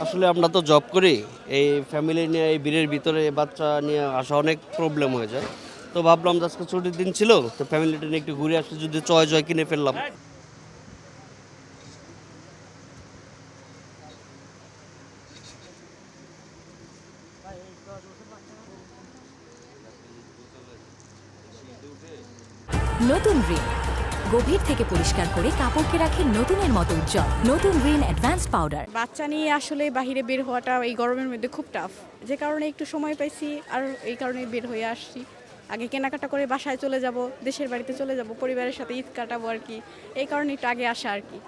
আসলে আমরা তো জব করি, এই ফ্যামিলি নিয়ে এই ভিড়ের ভিতরে বাচ্চা নিয়ে আসা অনেক প্রবলেম হয়ে যায়। তো ভাবলাম যে আজকে ছুটির দিন ছিল, তো ফ্যামিলিটা নিয়ে একটু ঘুরে আসলে যদি চয় জয় কিনে ফেললাম। নতুন রিন গভীর থেকে পরিষ্কার করে কাপড়কে রাখে নতুনের মতো উজ্জ্বল। নতুন রিন অ্যাডভান্সড পাউডার। বাচ্চা নিয়ে আসলে বাইরে বের হওয়াটা এই গরমের মধ্যে খুব টাফ, যে কারণে একটু সময় পাইছি আর এই কারণে বের হয়ে আসছি। আগে কেনাকাটা করে বাসায় চলে যাব, দেশের বাড়িতে চলে যাব, পরিবারের সাথে ঈদ কাটাবো আর কি, এই কারণে একটু আগে আসা আর কি।